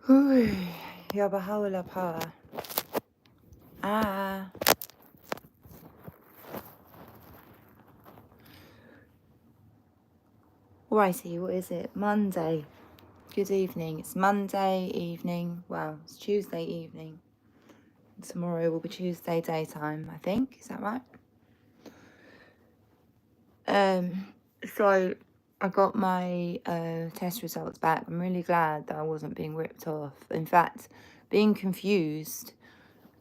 Uy, ya bajado la pava. Ah. Righty, what is it? Monday. Good evening. It's Monday evening. Well, it's Tuesday evening. Tomorrow will be Tuesday daytime, I think. Is that right? So I got my test results back. I'm really glad that I wasn't being ripped off. In fact, being confused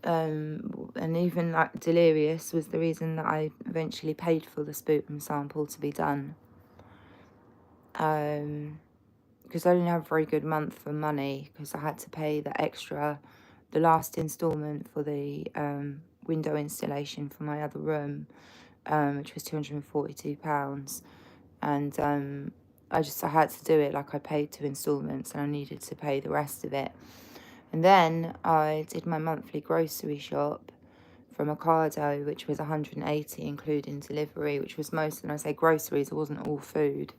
and even like delirious was the reason that I eventually paid for the sputum sample to be done. Because I didn't have a very good month for money because I had to pay the last instalment for the window installation for my other room, which was £242. And I had to do it, like I paid 2 instalments and I needed to pay the rest of it. And then I did my monthly grocery shop from Ocado, which was 180 including delivery, which was most, when I say groceries, it wasn't all food.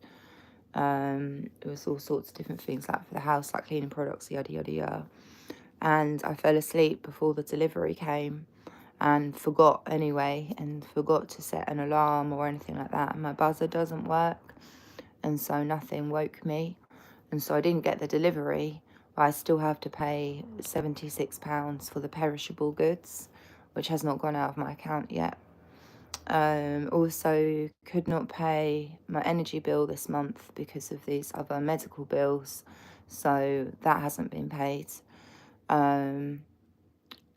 It was all sorts of different things, like for the house, like cleaning products, yada yada yada. And I fell asleep before the delivery came and forgot to set an alarm or anything like that, and my buzzer doesn't work, and so nothing woke me, and so I didn't get the delivery, but I still have to pay £76 for the perishable goods, which has not gone out of my account yet. Also could not pay my energy bill this month because of these other medical bills, so that hasn't been paid.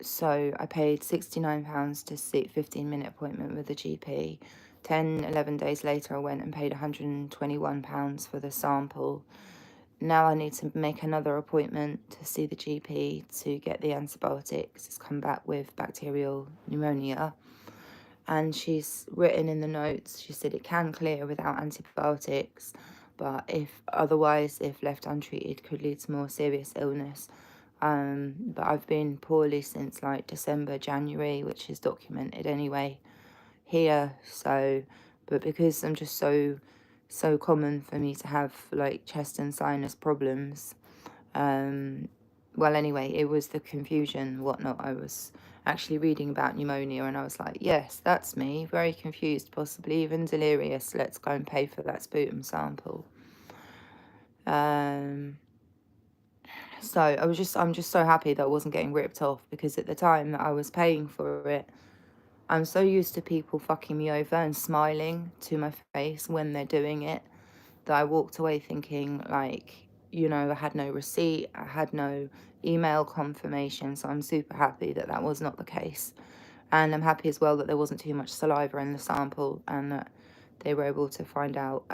So I paid £69 to see a 15-minute appointment with the GP. 11 days later I went and paid £121 for the sample. Now I need to make another appointment to see the GP to get the antibiotics. It's come back with bacterial pneumonia. And she's written in the notes, she said it can clear without antibiotics, but if left untreated, could lead to more serious illness. But I've been poorly since like December, January, which is documented anyway here. But because I'm just so common for me to have like chest and sinus problems, well, anyway, it was the confusion, whatnot. I was actually reading about pneumonia and I was like, yes, that's me, very confused, possibly even delirious. Let's go and pay for that sputum sample. So I'm just so happy that I wasn't getting ripped off, because at the time that I was paying for it, I'm so used to people fucking me over and smiling to my face when they're doing it, that I walked away thinking, like, I had no receipt, I had no email confirmation, so I'm super happy that that was not the case. And I'm happy as well that there wasn't too much saliva in the sample and that they were able to find out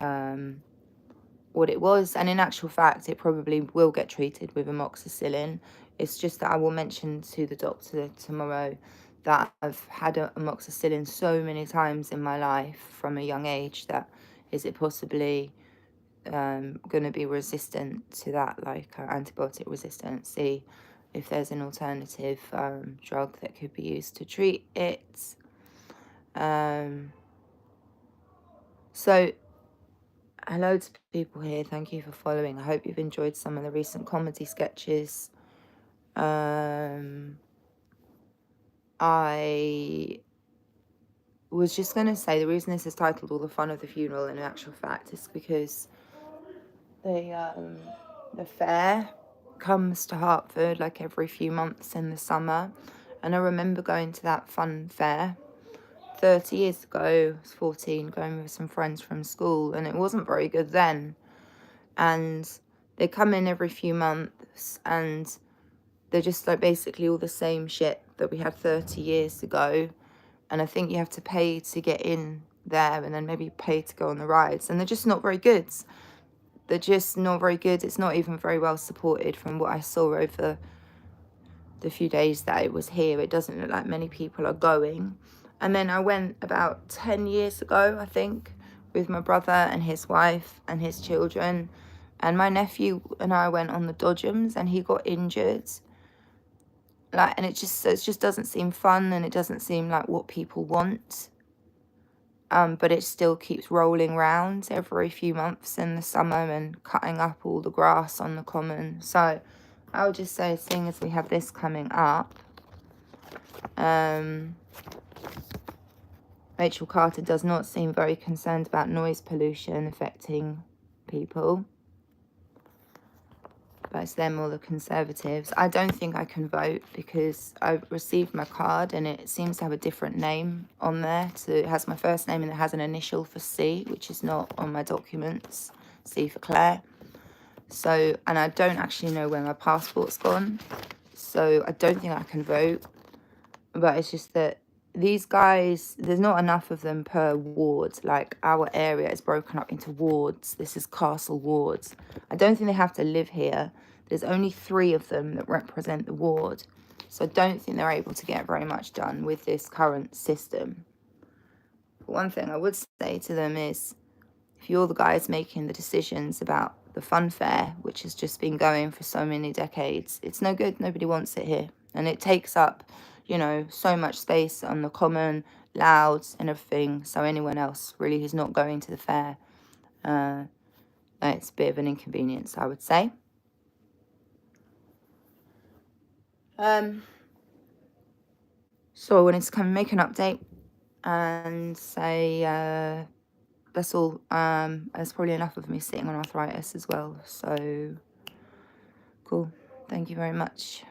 what it was. And in actual fact, it probably will get treated with amoxicillin. It's just that I will mention to the doctor tomorrow that I've had amoxicillin so many times in my life from a young age that is it possibly going to be resistant to that, like antibiotic resistant. See if there's an alternative drug that could be used to treat it. So hello to people here, thank you for following. I hope you've enjoyed some of the recent comedy sketches. I was just going to say, the reason this is titled All the Fun of the Funeral in actual fact is because the fair comes to Hertford like every few months in the summer, and I remember going to that fun fair 30 years ago. I was 14, going with some friends from school, and it wasn't very good then. And they come in every few months and they're just like basically all the same shit that we had 30 years ago, and I think you have to pay to get in there and then maybe pay to go on the rides, and they're just not very good. It's not even very well supported from what I saw over the few days that it was here. It doesn't look like many people are going. And then I went about 10 years ago, I think, with my brother and his wife and his children. And my nephew and I went on the Dodgems and he got injured. And it just doesn't seem fun, and it doesn't seem like what people want. But it still keeps rolling round every few months in the summer and cutting up all the grass on the common. So I would just say, seeing as we have this coming up, Rachel Carter does not seem very concerned about noise pollution affecting people. But it's them or the Conservatives. I don't think I can vote because I received my card and it seems to have a different name on there. So it has my first name and it has an initial for C, which is not on my documents. C for Claire. So, and I don't actually know where my passport's gone. So I don't think I can vote. But it's just that these guys, there's not enough of them per ward. Like, our area is broken up into wards. This is Castle wards. I don't think they have to live here. There's only 3 of them that represent the ward. So I don't think they're able to get very much done with this current system. But one thing I would say to them is, if you're the guys making the decisions about the fun fair, which has just been going for so many decades, it's no good. Nobody wants it here. And it takes up, you know, so much space on the common, louds and everything. So anyone else really who's not going to the fair, it's a bit of an inconvenience, I would say. So I wanted to come and make an update and say that's all. There's probably enough of me sitting on arthritis as well. So cool. Thank you very much.